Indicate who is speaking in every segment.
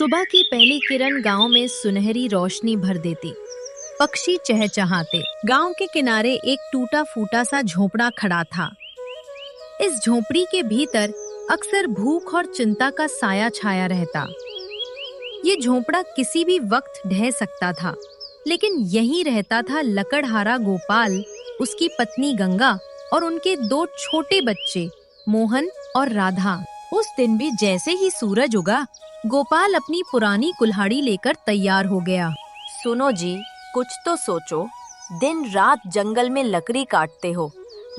Speaker 1: सुबह की पहली किरण गांव में सुनहरी रोशनी भर देती। पक्षी चहचहाते। गांव के किनारे एक टूटा फूटा सा झोपड़ा खड़ा था। इस झोपड़ी के भीतर अक्सर भूख और चिंता का साया छाया रहता। ये झोपड़ा किसी भी वक्त ढह सकता था, लेकिन यहीं रहता था लकड़हारा गोपाल, उसकी पत्नी गंगा और उनके दो छोटे बच्चे मोहन और राधा। उस दिन भी जैसे ही सूरज उगा, गोपाल अपनी पुरानी कुल्हाड़ी लेकर तैयार हो गया।
Speaker 2: सुनो जी, कुछ तो सोचो। दिन रात जंगल में लकड़ी काटते हो,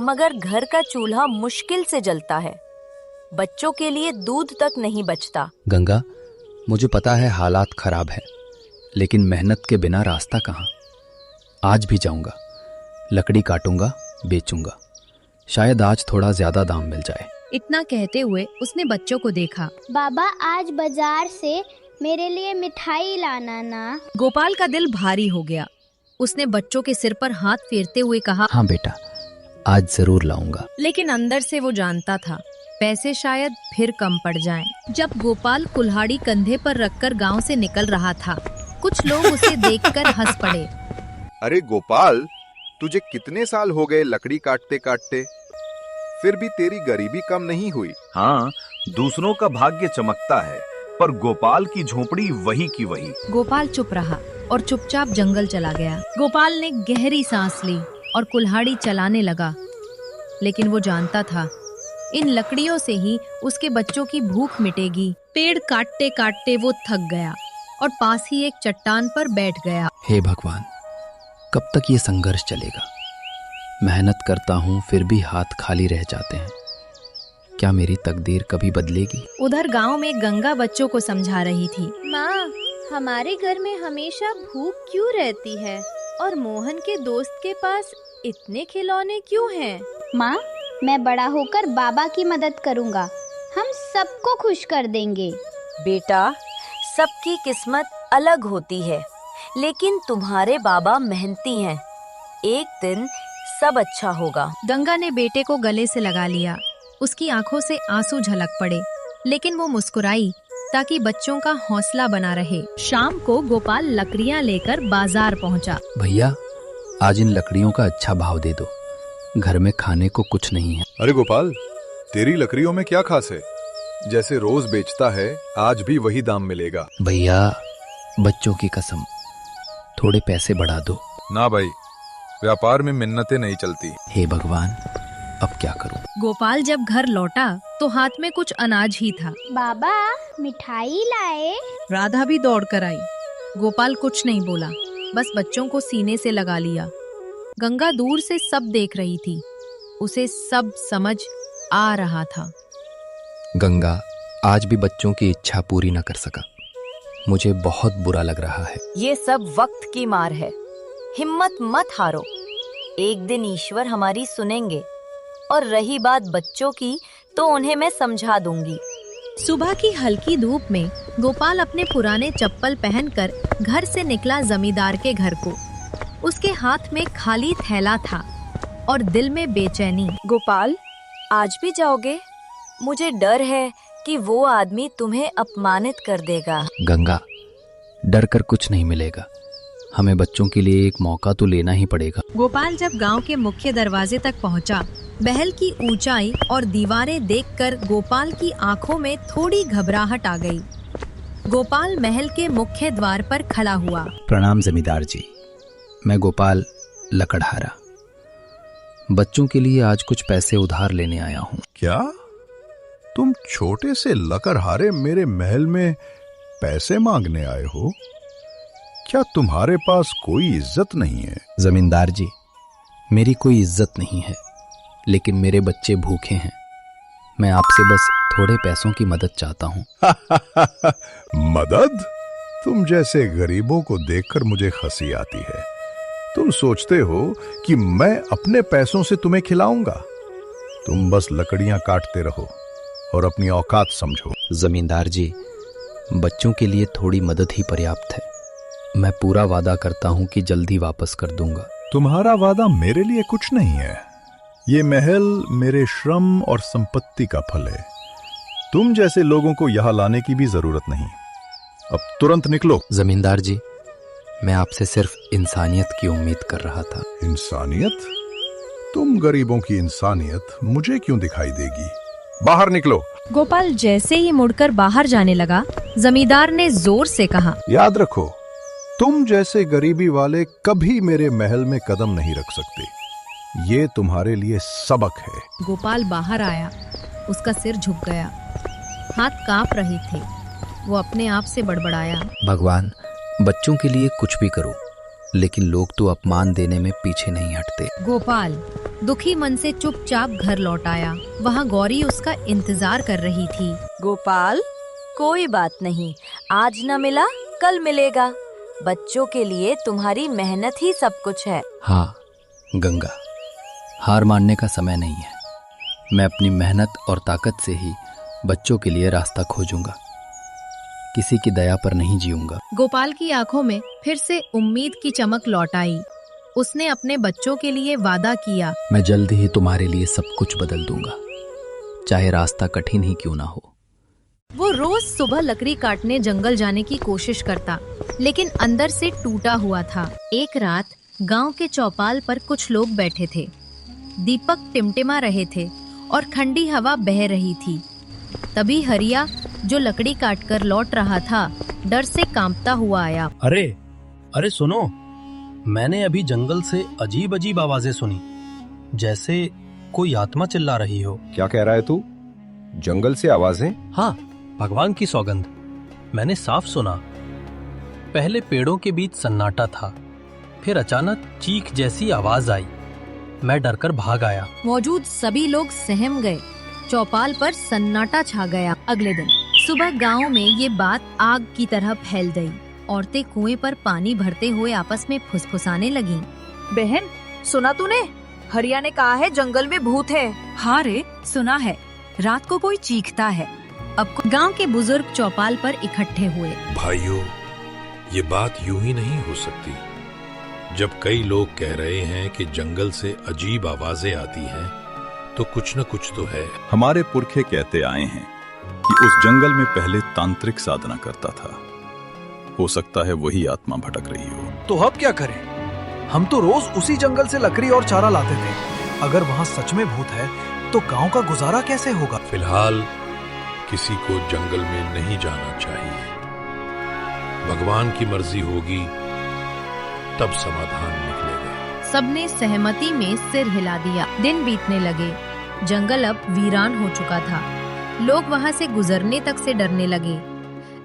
Speaker 2: मगर घर का चूल्हा मुश्किल से जलता है। बच्चों के लिए दूध तक नहीं बचता।
Speaker 3: गंगा, मुझे पता है हालात खराब है, लेकिन मेहनत के बिना रास्ता कहाँ। आज भी जाऊंगा, लकड़ी काटूंगा, बेचूंगा। शायद आज थोड़ा ज्यादा दाम मिल जाए।
Speaker 1: इतना कहते हुए उसने बच्चों को देखा।
Speaker 4: बाबा, आज बाजार से मेरे लिए मिठाई लाना ना।
Speaker 1: गोपाल का दिल भारी हो गया। उसने बच्चों के सिर पर हाथ फेरते हुए कहा,
Speaker 3: हाँ बेटा, आज जरूर लाऊंगा।
Speaker 1: लेकिन अंदर से वो जानता था पैसे शायद फिर कम पड़ जाएं। जब गोपाल कुल्हाड़ी कंधे पर रखकर गांव से निकल रहा था, कुछ लोग उसे देखकर हंस पड़े।
Speaker 5: अरे गोपाल, तुझे कितने साल हो गए लकड़ी काटते काटते, फिर भी तेरी गरीबी कम नहीं हुई।
Speaker 6: हाँ, दूसरों का भाग्य चमकता है, पर गोपाल की झोपड़ी वही की वही।
Speaker 1: गोपाल चुप रहा और चुपचाप जंगल चला गया। गोपाल ने गहरी सांस ली और कुल्हाड़ी चलाने लगा, लेकिन वो जानता था इन लकड़ियों से ही उसके बच्चों की भूख मिटेगी। पेड़ काटते काटते वो थक गया और पास ही एक चट्टान पर बैठ गया।
Speaker 3: हे भगवान, कब तक ये संघर्ष चलेगा? मेहनत करता हूँ फिर भी हाथ खाली रह जाते हैं। क्या मेरी तकदीर कभी बदलेगी?
Speaker 1: उधर गांव में गंगा बच्चों को समझा रही थी।
Speaker 7: माँ, हमारे घर में हमेशा भूख क्यों रहती है और मोहन के दोस्त के पास इतने खिलौने क्यों हैं?
Speaker 4: माँ, मैं बड़ा होकर बाबा की मदद करूँगा। हम सबको खुश कर देंगे।
Speaker 2: बेटा, सबकी किस्मत अलग होती है, लेकिन तुम्हारे बाबा मेहनती हैं। एक दिन सब अच्छा होगा।
Speaker 1: गंगा ने बेटे को गले से लगा लिया। उसकी आंखों से आंसू झलक पड़े, लेकिन वो मुस्कुराई ताकि बच्चों का हौसला बना रहे। शाम को गोपाल लकड़ियाँ लेकर बाजार पहुँचा।
Speaker 3: भैया, आज इन लकड़ियों का अच्छा भाव दे दो, घर में खाने को कुछ नहीं है।
Speaker 5: अरे गोपाल, तेरी लकड़ियों में क्या खास है? जैसे रोज बेचता है, आज भी वही दाम मिलेगा।
Speaker 3: भैया, बच्चों की कसम, थोड़े पैसे बढ़ा दो।
Speaker 5: ना भाई, व्यापार में मिन्नतें नहीं चलती।
Speaker 3: हे भगवान, अब क्या करूं?
Speaker 1: गोपाल जब घर लौटा तो हाथ में कुछ अनाज ही था।
Speaker 4: बाबा, मिठाई लाए?
Speaker 1: राधा भी दौड़ कर आई। गोपाल कुछ नहीं बोला, बस बच्चों को सीने से लगा लिया। गंगा दूर से सब देख रही थी। उसे सब समझ आ रहा था।
Speaker 3: गंगा आज भी बच्चों की इच्छा पूरी न कर सका। मुझे बहुत बुरा लग रहा है।
Speaker 2: ये सब वक्त की मार है। हिम्मत मत हारो, एक दिन ईश्वर हमारी सुनेंगे। और रही बात बच्चों की, तो उन्हें मैं समझा दूंगी।
Speaker 1: सुबह की हल्की धूप में गोपाल अपने पुराने चप्पल पहनकर घर से निकला जमींदार के घर को। उसके हाथ में खाली थैला था और दिल में बेचैनी।
Speaker 2: गोपाल, आज भी जाओगे? मुझे डर है कि वो आदमी तुम्हें अपमानित कर देगा।
Speaker 3: गंगा, डर कर कुछ नहीं मिलेगा। हमें बच्चों के लिए एक मौका तो लेना ही पड़ेगा।
Speaker 1: गोपाल जब गांव के मुख्य दरवाजे तक पहुंचा, महल की ऊंचाई और दीवारें देखकर गोपाल की आंखों में थोड़ी घबराहट आ गई। गोपाल महल के मुख्य द्वार पर खड़ा हुआ।
Speaker 3: प्रणाम जमींदार जी, मैं गोपाल लकड़हारा। बच्चों के लिए आज कुछ पैसे उधार लेने आया हूँ।
Speaker 8: क्या तुम छोटे से लकड़हारे मेरे महल में पैसे मांगने आए हो? क्या तुम्हारे पास कोई इज्जत नहीं है?
Speaker 3: जमींदार जी, मेरी कोई इज्जत नहीं है, लेकिन मेरे बच्चे भूखे हैं। मैं आपसे बस थोड़े पैसों की मदद चाहता हूँ।
Speaker 8: मदद? तुम जैसे गरीबों को देखकर मुझे हंसी आती है। तुम सोचते हो कि मैं अपने पैसों से तुम्हें खिलाऊंगा? तुम बस लकड़ियां काटते रहो और अपनी औकात समझो।
Speaker 3: जमींदार जी, बच्चों के लिए थोड़ी मदद ही पर्याप्त है। मैं पूरा वादा करता हूँ कि जल्दी वापस कर दूंगा।
Speaker 8: तुम्हारा वादा मेरे लिए कुछ नहीं है। ये महल मेरे श्रम और संपत्ति का फल है। तुम जैसे लोगों को यहाँ लाने की भी जरूरत नहीं। अब तुरंत निकलो।
Speaker 3: जमींदार जी, मैं आपसे सिर्फ इंसानियत की उम्मीद कर रहा था।
Speaker 8: इंसानियत? तुम गरीबों की इंसानियत मुझे क्यों दिखाई देगी? बाहर निकलो।
Speaker 1: गोपाल जैसे ही मुड़कर बाहर जाने लगा, जमींदार ने जोर से कहा,
Speaker 8: याद रखो, तुम जैसे गरीबी वाले कभी मेरे महल में कदम नहीं रख सकते। ये तुम्हारे लिए सबक है।
Speaker 1: गोपाल बाहर आया, उसका सिर झुक गया, हाथ कांप रहे थे। वो अपने आप से बड़बड़ाया,
Speaker 3: भगवान, बच्चों के लिए कुछ भी करो, लेकिन लोग तो अपमान देने में पीछे नहीं हटते।
Speaker 1: गोपाल दुखी मन से चुपचाप घर लौट आया। वहाँ गौरी उसका इंतजार कर रही थी।
Speaker 2: गोपाल, कोई बात नहीं, आज न मिला कल मिलेगा। बच्चों के लिए तुम्हारी मेहनत ही सब कुछ है।
Speaker 3: हाँ गंगा, हार मानने का समय नहीं है। मैं अपनी मेहनत और ताकत से ही बच्चों के लिए रास्ता खोजूंगा, किसी की दया पर नहीं जीऊंगा।
Speaker 1: गोपाल की आंखों में फिर से उम्मीद की चमक लौट आई। उसने अपने बच्चों के लिए वादा किया,
Speaker 3: मैं जल्द ही तुम्हारे लिए सब कुछ बदल दूंगा, चाहे रास्ता कठिन ही क्यों ना हो।
Speaker 1: वो रोज सुबह लकड़ी काटने जंगल जाने की कोशिश करता, लेकिन अंदर से टूटा हुआ था। एक रात गांव के चौपाल पर कुछ लोग बैठे थे। दीपक टिमटिमा रहे थे और ठंडी हवा बह रही थी। तभी हरिया, जो लकड़ी काटकर लौट रहा था, डर से कांपता हुआ आया।
Speaker 9: अरे सुनो, मैंने अभी जंगल से अजीब अजीब आवाजें सुनी, जैसे कोई आत्मा चिल्ला रही हो।
Speaker 5: क्या कह रहा है तू? जंगल से आवाजें?
Speaker 9: हाँ, भगवान की सौगंध, मैंने साफ सुना। पहले पेड़ों के बीच सन्नाटा था, फिर अचानक चीख जैसी आवाज आई। मैं डरकर भाग आया।
Speaker 1: मौजूद सभी लोग सहम गए। चौपाल पर सन्नाटा छा गया। अगले दिन सुबह गांव में ये बात आग की तरह फैल गई। औरतें कुएं पर पानी भरते हुए आपस में फुसफुसाने लगीं।
Speaker 2: बहन, सुना तूने? हरिया ने कहा है जंगल में भूत है।
Speaker 1: हाँ रे, सुना है, रात को कोई चीखता है। अब गांव के बुजुर्ग चौपाल पर इकट्ठे हुए।
Speaker 10: भाइयों, ये बात यूं ही नहीं हो सकती। जब कई लोग कह रहे हैं कि जंगल से अजीब आवाजें आती हैं, तो कुछ न कुछ तो है।
Speaker 11: हमारे पुरखे कहते आए हैं कि उस जंगल में पहले तांत्रिक साधना करता था। हो सकता है वही आत्मा भटक रही हो।
Speaker 12: तो अब क्या करें? हम तो रोज उसी जंगल से लकड़ी और चारा लाते थे। अगर वहाँ सच में भूत है तो गांव का गुजारा कैसे होगा?
Speaker 10: फिलहाल किसी को जंगल में नहीं जाना चाहिए। भगवान की मर्जी होगी तब समाधान निकलेगा।
Speaker 1: सबने सहमति में सिर हिला दिया। दिन बीतने लगे। जंगल अब वीरान हो चुका था। लोग वहाँ से गुजरने तक से डरने लगे।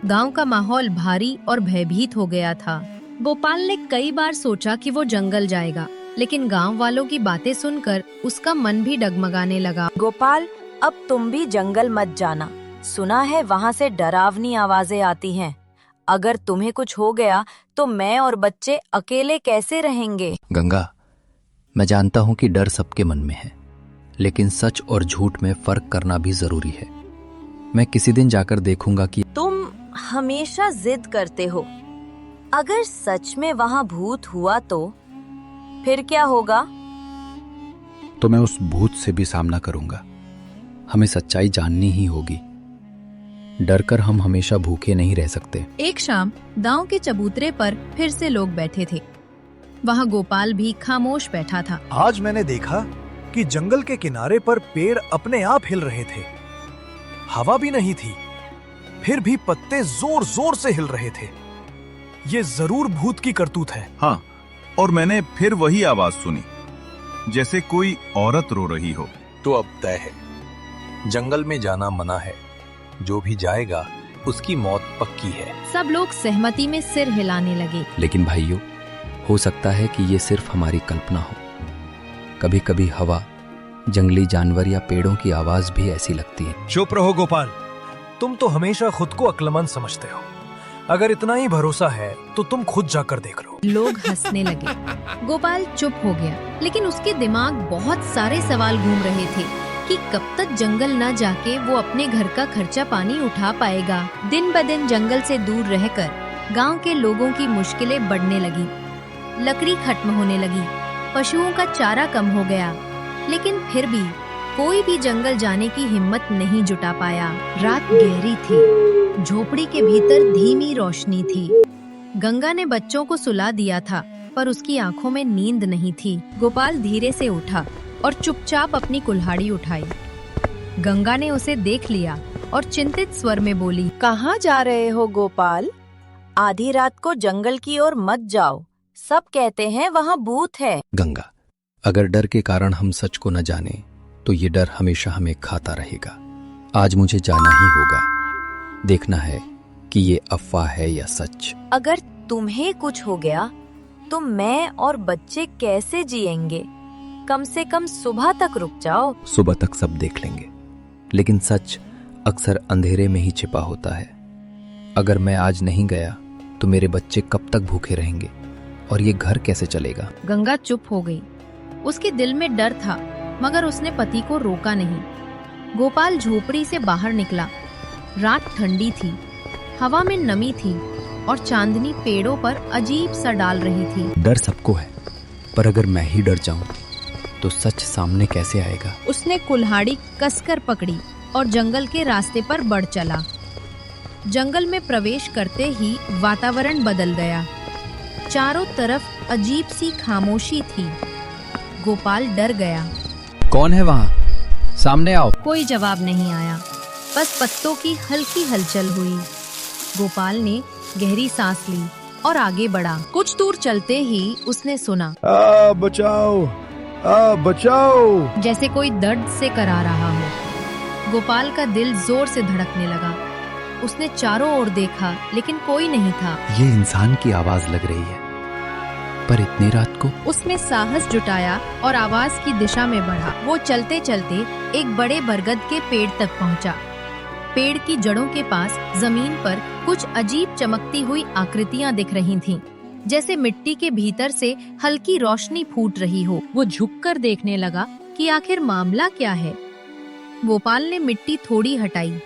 Speaker 1: गांव का माहौल भारी और भयभीत हो गया था। गोपाल ने कई बार सोचा कि वो जंगल जाएगा, लेकिन गांव वालों की बातें सुनकर उसका मन भी डगमगाने लगा।
Speaker 2: गोपाल, अब तुम भी जंगल मत जाना। सुना है वहाँ से डरावनी आवाजें आती हैं। अगर तुम्हें कुछ हो गया तो मैं और बच्चे अकेले कैसे रहेंगे?
Speaker 3: गंगा, मैं जानता हूँ कि डर सबके मन में है, लेकिन सच और झूठ में फर्क करना भी जरूरी है। मैं किसी दिन जाकर देखूंगा कि
Speaker 2: तुम हमेशा जिद करते हो। अगर सच में वहाँ भूत हुआ तो फिर क्या होगा?
Speaker 3: तो मैं उस भूत से भी सामना करूंगा। हमें सच्चाई जाननी ही होगी। डरकर हम हमेशा भूखे नहीं रह सकते।
Speaker 1: एक शाम गांव के चबूतरे पर फिर से लोग बैठे थे। वहाँ गोपाल भी खामोश बैठा था।
Speaker 12: आज मैंने देखा कि जंगल के किनारे पर पेड़ अपने आप हिल रहे थे। हवा भी नहीं थी, फिर भी पत्ते जोर जोर से हिल रहे थे। ये जरूर भूत की करतूत है।
Speaker 11: हाँ, और मैंने फिर वही आवाज सुनी, जैसे कोई औरत रो रही हो।
Speaker 9: तो अब तय है, जंगल में जाना मना है। जो भी जाएगा उसकी मौत पक्की है।
Speaker 1: सब लोग सहमति में सिर हिलाने लगे।
Speaker 3: लेकिन भाइयों, हो सकता है कि ये सिर्फ हमारी कल्पना हो। कभी कभी हवा, जंगली जानवर या पेड़ों की आवाज भी ऐसी लगती है।
Speaker 12: चुप रहो गोपाल, तुम तो हमेशा खुद को अक्लमंद समझते हो। अगर इतना ही भरोसा है तो तुम खुद जाकर देख लो।
Speaker 1: लोग हंसने लगे। गोपाल चुप हो गया, लेकिन उसके दिमाग बहुत सारे सवाल घूम रहे थे कि कब तक जंगल न जाके वो अपने घर का खर्चा पानी उठा पाएगा। दिन ब दिन जंगल से दूर रहकर गांव के लोगों की मुश्किलें बढ़ने लगी। लकड़ी खत्म होने लगी, पशुओं का चारा कम हो गया, लेकिन फिर भी कोई भी जंगल जाने की हिम्मत नहीं जुटा पाया। रात गहरी थी, झोपड़ी के भीतर धीमी रोशनी थी। गंगा ने बच्चों को सुला दिया था, पर उसकी आंखों में नींद नहीं थी। गोपाल धीरे से उठा और चुपचाप अपनी कुल्हाड़ी उठाई। गंगा ने उसे देख लिया और चिंतित स्वर में बोली,
Speaker 2: कहाँ जा रहे हो गोपाल? आधी रात को जंगल की ओर मत जाओ, सब कहते हैं वहाँ भूत है।
Speaker 3: गंगा, अगर डर के कारण हम सच को न जाने तो ये डर हमेशा हमें खाता रहेगा। आज मुझे जाना ही होगा, देखना है कि ये अफवाह है या सच।
Speaker 2: अगर तुम्हें कुछ हो गया तो मैं और बच्चे कैसे जिएंगे? कम से कम सुबह तक रुक जाओ।
Speaker 3: सुबह तक सब देख लेंगे, लेकिन सच अक्सर अंधेरे में ही छिपा होता है। अगर मैं आज नहीं गया तो मेरे बच्चे कब तक भूखे रहेंगे और ये घर कैसे चलेगा?
Speaker 1: गंगा चुप हो गई। उसके दिल में डर था, मगर उसने पति को रोका नहीं। गोपाल झोपड़ी से बाहर निकला। रात ठंडी थी, हवा में नमी थी और चांदनी पेड़ों पर अजीब सा डाल रही थी।
Speaker 3: डर सबको है, पर अगर मैं ही डर जाऊं तो सच सामने कैसे आएगा?
Speaker 1: उसने कुल्हाड़ी कसकर पकड़ी और जंगल के रास्ते पर बढ़ चला। जंगल में प्रवेश करते ही वातावरण बदल गया। चारों तरफ अजीब सी खामोशी थी। गोपाल डर गया।
Speaker 3: कौन है वहाँ? सामने आओ।
Speaker 1: कोई जवाब नहीं आया, बस पत्तों की हल्की हलचल हुई। गोपाल ने गहरी सांस ली और आगे बढ़ा। कुछ दूर चलते ही उसने सुना,
Speaker 8: बचाओ, बचाओ,
Speaker 1: जैसे कोई दर्द से करा रहा हो। गोपाल का दिल जोर से धड़कने लगा। उसने चारों ओर देखा, लेकिन कोई नहीं था।
Speaker 3: ये इंसान की आवाज लग रही है, पर इतनी रात को?
Speaker 1: उसने साहस जुटाया और आवाज की दिशा में बढ़ा। वो चलते चलते एक बड़े बरगद के पेड़ तक पहुंचा। पेड़ की जड़ों के पास जमीन पर कुछ अजीब चमकती हुई आकृतियां दिख रही थीं, जैसे मिट्टी के भीतर से हल्की रोशनी फूट रही हो। वो झुककर देखने लगा कि आखिर मामला क्या है। गोपाल ने मिट्टी थोड़ी हटाई।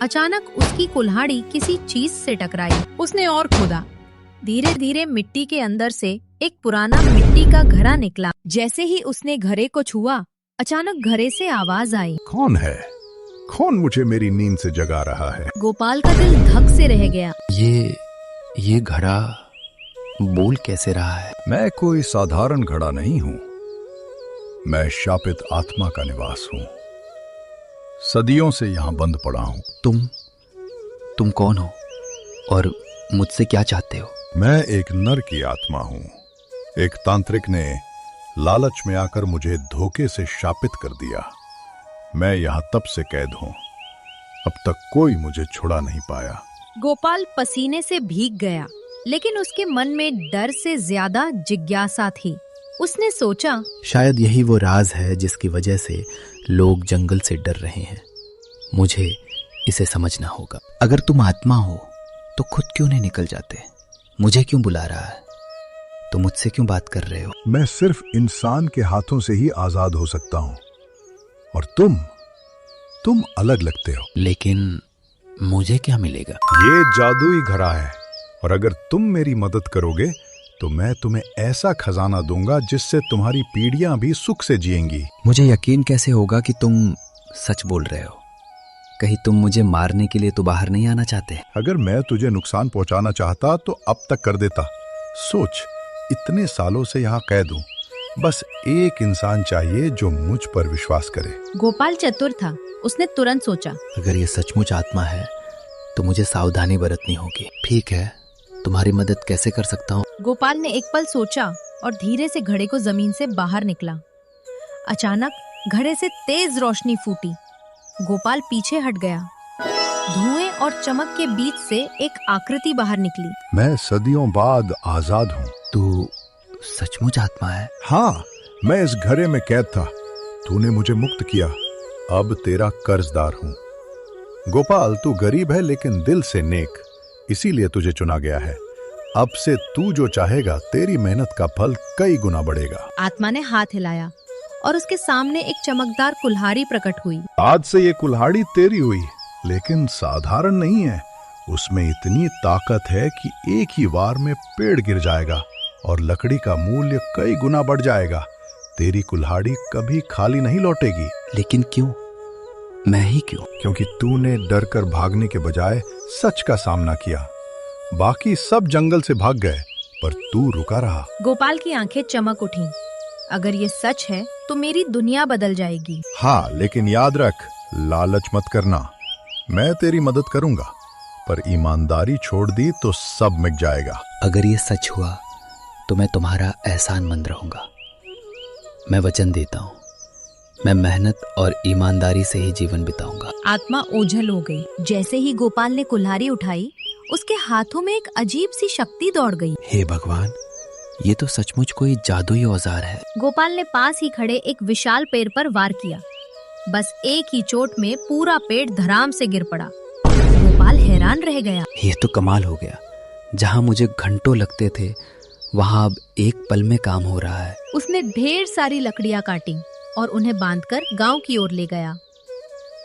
Speaker 1: अचानक उसकी कुल्हाड़ी किसी चीज से टकराई। उसने और खोदा। धीरे धीरे मिट्टी के अंदर से एक पुराना मिट्टी का घड़ा निकला। जैसे ही उसने घड़े को छुआ, अचानक घड़े से आवाज आई।
Speaker 8: कौन है? कौन मुझे मेरी नींद से जगा रहा है?
Speaker 1: गोपाल का दिल धक से रह गया।
Speaker 3: ये घड़ा बोल कैसे रहा है?
Speaker 8: मैं कोई साधारण घड़ा नहीं हूँ। मैं शापित आत्मा का निवास हूँ। सदियों से यहाँ बंद पड़ा हूँ।
Speaker 3: तुम कौन हो और मुझसे क्या चाहते हो?
Speaker 8: मैं एक नर की आत्मा हूँ। एक तांत्रिक ने लालच में आकर मुझे धोखे से शापित कर दिया। मैं यहाँ तब से कैद हूँ। अब तक कोई मुझे छुड़ा नहीं पाया।
Speaker 1: गोपाल पसीने से भीग गया, लेकिन उसके मन में डर से ज्यादा जिज्ञासा थी। उसने सोचा,
Speaker 3: शायद यही वो राज है जिसकी वजह से लोग जंगल से डर रहे हैं। मुझे इसे समझना होगा। अगर तुम आत्मा हो तो खुद क्यों नहीं निकल जाते? मुझे क्यों बुला रहा है? तो मुझसे क्यों बात कर रहे हो?
Speaker 8: मैं सिर्फ इंसान के हाथों से ही आजाद हो सकता हूँ, और तुम अलग लगते हो।
Speaker 3: लेकिन मुझे क्या मिलेगा?
Speaker 8: ये जादुई घड़ा है, और अगर तुम मेरी मदद करोगे तो मैं तुम्हें ऐसा खजाना दूंगा जिससे तुम्हारी पीढ़ियां भी सुख से जिएंगी।
Speaker 3: मुझे यकीन कैसे होगा कि तुम सच बोल रहे हो? कहीं तुम मुझे मारने के लिए तो बाहर नहीं आना चाहते?
Speaker 8: अगर मैं तुझे नुकसान पहुंचाना चाहता तो अब तक कर देता। सोच, इतने सालों से यहाँ कैद हूँ। बस एक इंसान चाहिए जो मुझ पर विश्वास करे।
Speaker 1: गोपाल चतुर था। उसने तुरंत सोचा,
Speaker 3: अगर ये सचमुच आत्मा है तो मुझे सावधानी बरतनी होगी। ठीक है, तुम्हारी मदद कैसे कर सकता हूँ?
Speaker 1: गोपाल ने एक पल सोचा और धीरे से घड़े को जमीन से बाहर निकला। अचानक घड़े से तेज रोशनी फूटी। गोपाल पीछे हट गया। धुएं और चमक के बीच से एक आकृति बाहर निकली।
Speaker 8: मैं सदियों बाद आजाद हूँ।
Speaker 3: तू सचमुच आत्मा है?
Speaker 8: हाँ, मैं इस घड़े में कैद था। तूने मुझे मुक्त किया। अब तेरा कर्जदार हूँ। गोपाल, तू गरीब है लेकिन दिल से नेक, इसीलिए तुझे चुना गया है। अब से तू जो चाहेगा, तेरी मेहनत का फल कई गुना बढ़ेगा।
Speaker 1: आत्मा ने हाथ हिलाया और उसके सामने एक चमकदार कुल्हाड़ी प्रकट हुई।
Speaker 8: आज से ये कुल्हाड़ी तेरी हुई, लेकिन साधारण नहीं है। उसमें इतनी ताकत है कि एक ही वार में पेड़ गिर जाएगा और लकड़ी का मूल्य कई गुना बढ़ जाएगा। तेरी कुल्हाड़ी कभी खाली नहीं लौटेगी।
Speaker 3: लेकिन क्यों? मैं ही क्यों?
Speaker 8: क्योंकि तूने डर कर भागने के बजाय सच का सामना किया। बाकी सब जंगल से भाग गए, पर तू रुका रहा।
Speaker 1: गोपाल की आंखें चमक उठीं। अगर ये सच है तो मेरी दुनिया बदल जाएगी।
Speaker 8: हाँ, लेकिन याद रख, लालच मत करना। मैं तेरी मदद करूंगा, पर ईमानदारी छोड़ दी तो सब मिट जाएगा।
Speaker 3: अगर ये सच हुआ तो मैं तुम्हारा एहसानमंद रहूंगा। मैं वचन देता हूँ, मैं मेहनत और ईमानदारी से ही जीवन बिताऊंगा।
Speaker 1: आत्मा ओझल हो गई। जैसे ही गोपाल ने कुल्हाड़ी उठाई, उसके हाथों में एक अजीब सी शक्ति दौड़ गई।
Speaker 3: हे भगवान, ये तो सचमुच कोई जादुई औजार है।
Speaker 1: गोपाल ने पास ही खड़े एक विशाल पेड़ पर वार किया। बस एक ही चोट में पूरा पेड़ धड़ाम से गिर पड़ा। गोपाल हैरान रह गया।
Speaker 3: ये तो कमाल हो गया। जहाँ मुझे घंटों लगते थे, वहाँ अब एक पल में काम हो रहा है।
Speaker 1: उसने ढेर सारी लकड़ियाँ काटी और उन्हें बांधकर गांव की ओर ले गया।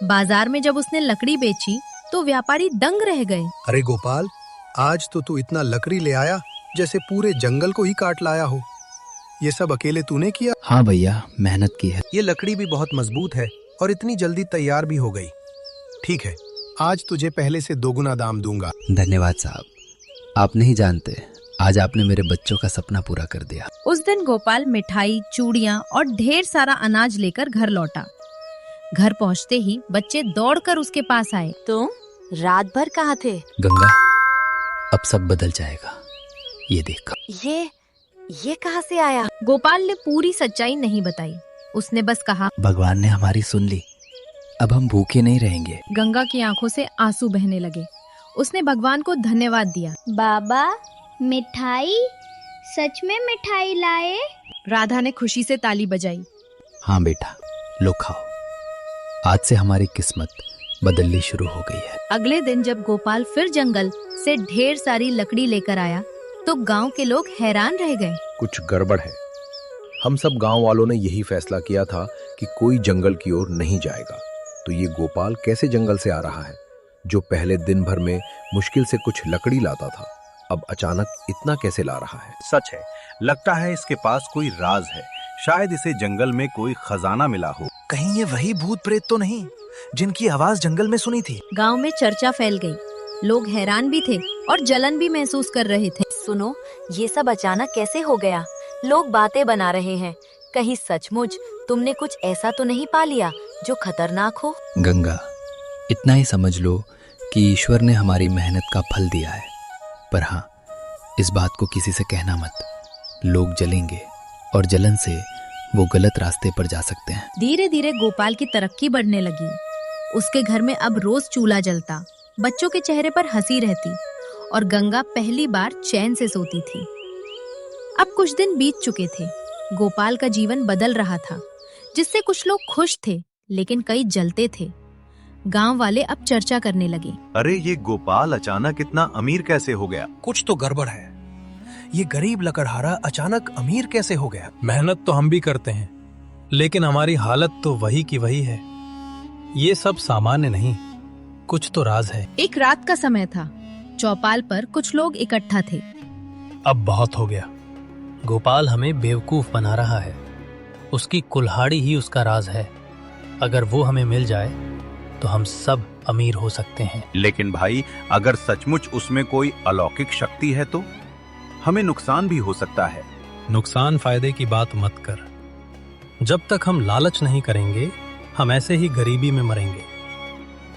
Speaker 1: बाजार में जब उसने लकड़ी बेची तो व्यापारी दंग रह गए।
Speaker 12: अरे गोपाल, आज तो तू इतना लकड़ी ले आया जैसे पूरे जंगल को ही काट लाया हो। ये सब अकेले तूने किया?
Speaker 3: हाँ भैया, मेहनत की है।
Speaker 12: ये लकड़ी भी बहुत मजबूत है और इतनी जल्दी तैयार भी हो गई। ठीक है, आज तुझे पहले से 2 गुना दाम दूंगा।
Speaker 3: धन्यवाद साहब। आप नहीं जानते, आज आपने मेरे बच्चों का सपना पूरा कर दिया।
Speaker 1: उस दिन गोपाल मिठाई, चूड़ियाँ और ढेर सारा अनाज लेकर घर लौटा। घर पहुँचते ही बच्चे दौड़कर उसके पास आए।
Speaker 2: तुम रात भर कहाँ थे?
Speaker 3: गंगा, अब सब बदल जाएगा, ये देखा।
Speaker 2: ये कहाँ से आया?
Speaker 1: गोपाल ने पूरी सच्चाई नहीं बताई। उसने बस कहा,
Speaker 3: भगवान ने हमारी सुन ली, अब हम भूखे नहीं रहेंगे।
Speaker 1: गंगा की आंखों से आंसू बहने लगे। उसने भगवान को धन्यवाद दिया।
Speaker 4: बाबा, मिठाई? सच में मिठाई लाए?
Speaker 1: राधा ने खुशी से ताली बजाई।
Speaker 3: हाँ बेटा, लो खाओ। आज से हमारी किस्मत बदलनी शुरू हो गई है।
Speaker 1: अगले दिन जब गोपाल फिर जंगल से ढेर सारी लकड़ी लेकर आया तो गांव के लोग हैरान रह गए।
Speaker 13: कुछ गड़बड़ है। हम सब गांव वालों ने यही फैसला किया था कि कोई जंगल की ओर नहीं जाएगा, तो ये गोपाल कैसे जंगल से आ रहा है, जो पहले दिन भर में मुश्किल से कुछ लकड़ी लाता था, अब अचानक इतना कैसे ला रहा है?
Speaker 6: सच है, लगता है इसके पास कोई राज है। शायद इसे जंगल में कोई खजाना मिला हो।
Speaker 12: कहीं ये वही भूत प्रेत तो नहीं जिनकी आवाज जंगल में सुनी थी?
Speaker 1: गांव में चर्चा फैल गई। लोग हैरान भी थे और जलन भी महसूस कर रहे थे।
Speaker 2: सुनो, ये सब अचानक कैसे हो गया? लोग बातें बना रहे हैं। कहीं सचमुच तुमने कुछ ऐसा तो नहीं पा लिया जो खतरनाक हो?
Speaker 3: गंगा, इतना ही समझ लो कि ईश्वर ने हमारी मेहनत का फल दिया है। पर हाँ, इस बात को किसी से कहना मत। लोग जलेंगे और जलन से वो गलत रास्ते पर जा सकते हैं।
Speaker 1: धीरे धीरे गोपाल की तरक्की बढ़ने लगी। उसके घर में अब रोज चूल्हा जलता, बच्चों के चेहरे पर हंसी रहती और गंगा पहली बार चैन से सोती थी। अब कुछ दिन बीत चुके थे। गोपाल का जीवन बदल रहा था, जिससे कुछ लोग खुश थे लेकिन कई जलते थे। गांव वाले अब चर्चा करने लगे।
Speaker 6: अरे, ये गोपाल अचानक इतना अमीर कैसे हो गया?
Speaker 12: कुछ तो गड़बड़ है। ये गरीब लकड़हारा अचानक अमीर कैसे हो गया?
Speaker 9: मेहनत तो हम भी करते हैं, लेकिन हमारी हालत तो वही की वही है। ये सब सामान्य नहीं, कुछ तो राज है।
Speaker 1: एक रात का समय था। चौपाल पर कुछ लोग इकट्ठा थे।
Speaker 9: अब बहुत हो गया। गोपाल हमें बेवकूफ बना रहा है। उसकी कुल्हाड़ी ही उसका राज है। अगर वो हमें मिल जाए तो हम सब अमीर हो सकते हैं।
Speaker 6: लेकिन भाई, अगर सचमुच उसमें कोई अलौकिक शक्ति है तो हमें नुकसान भी हो सकता है।
Speaker 9: नुकसान फायदे की बात मत कर। जब तक हम लालच नहीं करेंगे, हम ऐसे ही गरीबी में मरेंगे।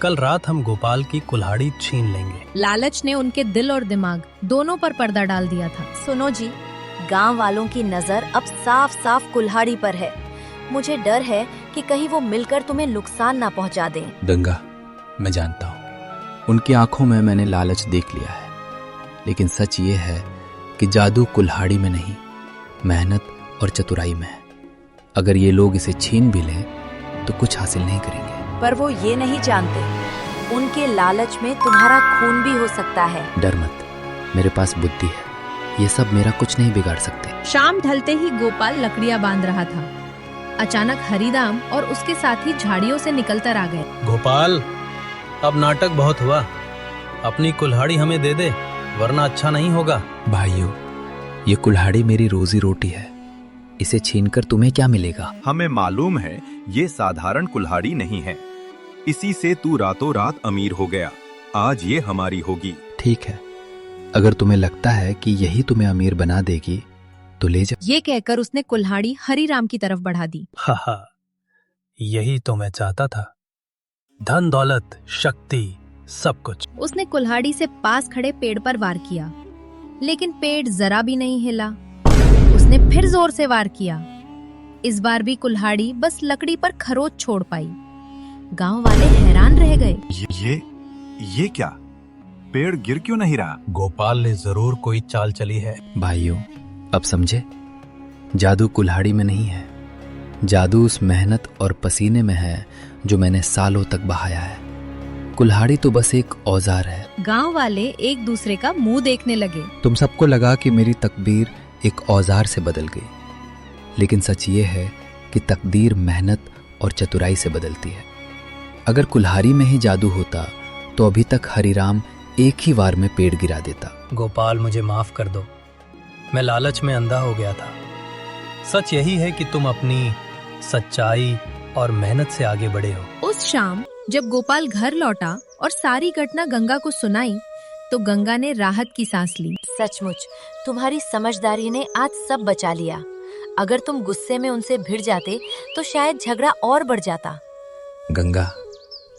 Speaker 9: कल रात हम गोपाल की कुल्हाड़ी छीन लेंगे।
Speaker 1: लालच ने उनके दिल और दिमाग दोनों पर पर्दा डाल दिया था।
Speaker 2: सुनो जी, गांव वालों की नजर अब साफ साफ कुल्हाड़ी पर है। मुझे डर है कि कहीं वो मिलकर तुम्हें नुकसान ना पहुंचा दें।
Speaker 3: गंगा, मैं जानता हूँ उनकी आंखों में मैंने लालच देख लिया है, लेकिन सच ये है कि जादू कुल्हाड़ी में नहीं, मेहनत और चतुराई में है। अगर ये लोग इसे छीन भी लें तो कुछ हासिल नहीं करेंगे।
Speaker 2: पर वो ये नहीं जानते, उनके लालच में तुम्हारा खून भी हो सकता है।
Speaker 3: डर मत, मेरे पास बुद्धि है। ये सब मेरा कुछ नहीं बिगाड़ सकते।
Speaker 1: शाम ढलते ही गोपाल लकड़ियां बांध रहा था। अचानक हरिदाम और उसके साथी झाड़ियों से निकलकर आ गए।
Speaker 9: गोपाल, अब नाटक बहुत हुआ। अपनी कुल्हाड़ी हमें दे दे, वरना अच्छा नहीं होगा।
Speaker 3: भाइयों, ये कुल्हाड़ी मेरी रोजी रोटी है। इसे छीनकर तुम्हें क्या मिलेगा?
Speaker 6: हमें मालूम है ये साधारण कुल्हाड़ी नहीं है। इसी से तू रातों रात अमीर हो गया। आज ये हमारी होगी।
Speaker 3: ठीक है, अगर तुम्हें लगता है कि यही तुम्हें अमीर बना देगी तो ले जाओ।
Speaker 1: ये कहकर उसने कुल्हाड़ी हरीराम की तरफ बढ़ा दी।
Speaker 9: हा, यही तो मैं चाहता था, धन दौलत शक्ति सब कुछ।
Speaker 1: उसने कुल्हाड़ी से पास खड़े पेड़ पर वार किया, लेकिन पेड़ जरा भी नहीं हिला। उसने फिर जोर से वार किया। इस बार भी कुल्हाड़ी बस लकड़ी पर खरोच छोड़ पाई। गांव वाले हैरान रह गए।
Speaker 6: ये क्या? पेड़ गिर क्यों नहीं रहा?
Speaker 9: गोपाल ने जरूर कोई चाल चली है।
Speaker 3: भाइयों, अब समझे, जादू कुल्हाड़ी में नहीं है, जादू उस मेहनत और पसीने में है जो मैंने सालों तक बहाया है। कुल्हाड़ी तो बस एक औजार है।
Speaker 1: गांव वाले एक दूसरे का मुंह देखने लगे।
Speaker 3: तुम सबको लगा कि मेरी तकदीर एक औजार से बदल गई, लेकिन सच ये है कि तकदीर मेहनत और चतुराई से बदलती है। अगर कुल्हाड़ी में ही जादू होता तो अभी तक हरिराम एक ही वार में पेड़ गिरा देता।
Speaker 9: गोपाल, मुझे माफ कर दो, मैं लालच में अंधा हो गया था। सच यही है कि तुम अपनी सच्चाई और मेहनत से आगे बढ़े हो।
Speaker 1: उस शाम जब गोपाल घर लौटा और सारी घटना गंगा को सुनाई तो गंगा ने राहत की सांस ली।
Speaker 2: सचमुच तुम्हारी समझदारी ने आज सब बचा लिया। अगर तुम गुस्से में उनसे भिड़ जाते तो शायद झगड़ा और बढ़ जाता।
Speaker 3: गंगा,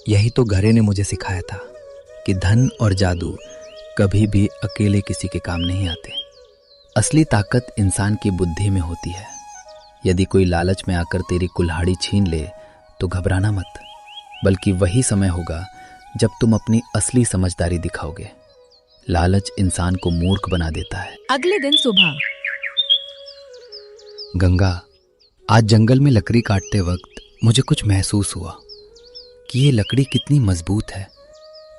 Speaker 3: यही तो घरे ने मुझे सिखाया था कि धन और जादू कभी भी अकेले किसी के काम नहीं आते। असली ताकत इंसान की बुद्धि में होती है। यदि कोई लालच में आकर तेरी कुल्हाड़ी छीन ले तो घबराना मत, बल्कि वही समय होगा जब तुम अपनी असली समझदारी दिखाओगे। लालच इंसान को मूर्ख बना देता है।
Speaker 1: अगले दिन सुबह
Speaker 3: गंगा, आज जंगल में लकड़ी काटते वक्त मुझे कुछ महसूस हुआ कि ये लकड़ी कितनी मजबूत है।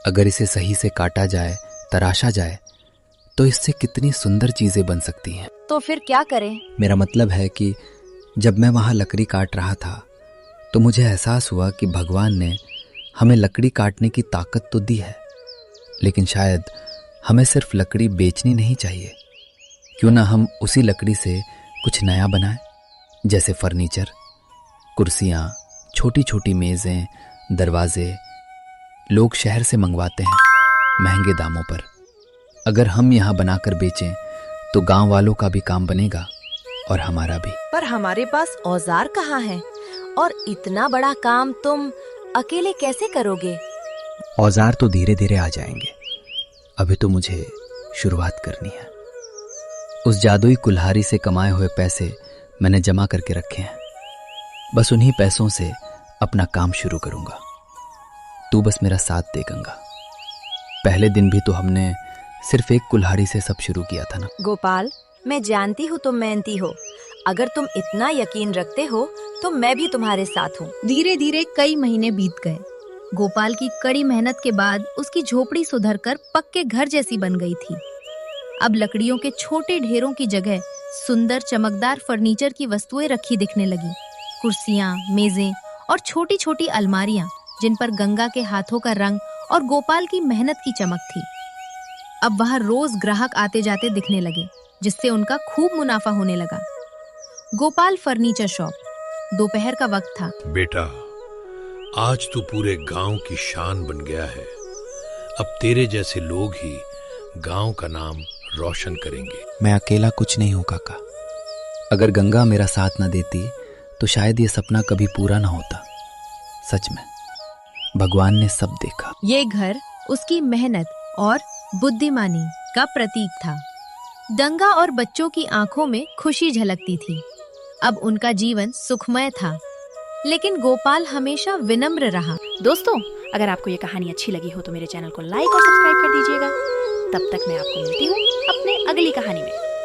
Speaker 3: अगर इसे सही से काटा जाए, तराशा जाए, तो इससे कितनी सुंदर चीजें बन सकती हैं।
Speaker 2: तो फिर क्या करें?
Speaker 3: मेरा मतलब है कि जब मैं वहां लकड़ी काट रहा था तो मुझे एहसास हुआ कि भगवान ने हमें लकड़ी काटने की ताकत तो दी है, लेकिन शायद हमें सिर्फ लकड़ी बेचनी नहीं चाहिए। क्यों ना हम उसी लकड़ी से कुछ नया बनाएं, जैसे फर्नीचर, कुर्सियां, छोटी छोटी मेजें, दरवाजे। लोग शहर से मंगवाते हैं महंगे दामों पर। अगर हम यहाँ बनाकर बेचें तो गांव वालों का भी काम बनेगा और हमारा भी।
Speaker 2: पर हमारे पास औजार कहाँ है? और इतना बड़ा काम तुम अकेले कैसे करोगे?
Speaker 3: औजार तो धीरे धीरे आ जाएंगे, अभी तो मुझे शुरुआत करनी है। उस जादुई कुल्हाड़ी से कमाए हुए पैसे मैंने जमा करके रखे हैं। बस उन्हीं पैसों से अपना काम शुरू करूंगा। तू बस मेरा साथ दे गंगा। पहले दिन भी तो हमने सिर्फ एक कुल्हाड़ी से सब शुरू किया था ना।
Speaker 2: गोपाल, मैं जानती हूँ तुम मेहनती हो। अगर तुम इतना यकीन रखते हो तो मैं भी तुम्हारे साथ हूँ।
Speaker 1: धीरे धीरे कई महीने बीत गए। गोपाल की कड़ी मेहनत के बाद उसकी झोपड़ी सुधरकर पक्के घर जैसी बन गई थी। अब लकड़ियों के छोटे ढेरों की जगह सुंदर चमकदार फर्नीचर की वस्तुएं रखी दिखने लगी। कुर्सियां, मेजें और छोटी छोटी अलमारियां जिन पर गंगा के हाथों का रंग और गोपाल की मेहनत की चमक थी। अब वहां रोज ग्राहक आते जाते दिखने लगे, जिससे उनका खूब मुनाफा होने लगा। Gopal furniture shop. दोपहर का वक्त था।
Speaker 10: बेटा, आज तू पूरे गांव की शान बन गया है। अब तेरे जैसे लोग ही गांव का नाम रोशन करेंगे।
Speaker 3: मैं अकेला कुछ नहीं हूं काका। अगर गंगा मेरा साथ न देती तो शायद ये सपना कभी पूरा ना होता। सच में भगवान ने सब देखा।
Speaker 1: ये घर उसकी मेहनत और बुद्धिमानी का प्रतीक था। गंगा और बच्चों की आंखों में खुशी झलकती थी। अब उनका जीवन सुखमय था, लेकिन गोपाल हमेशा विनम्र रहा।
Speaker 14: दोस्तों, अगर आपको ये कहानी अच्छी लगी हो तो मेरे चैनल को लाइक और सब्सक्राइब कर दीजिएगा। तब तक मैं आपको मिलती हूँ अपने अगली कहानी में।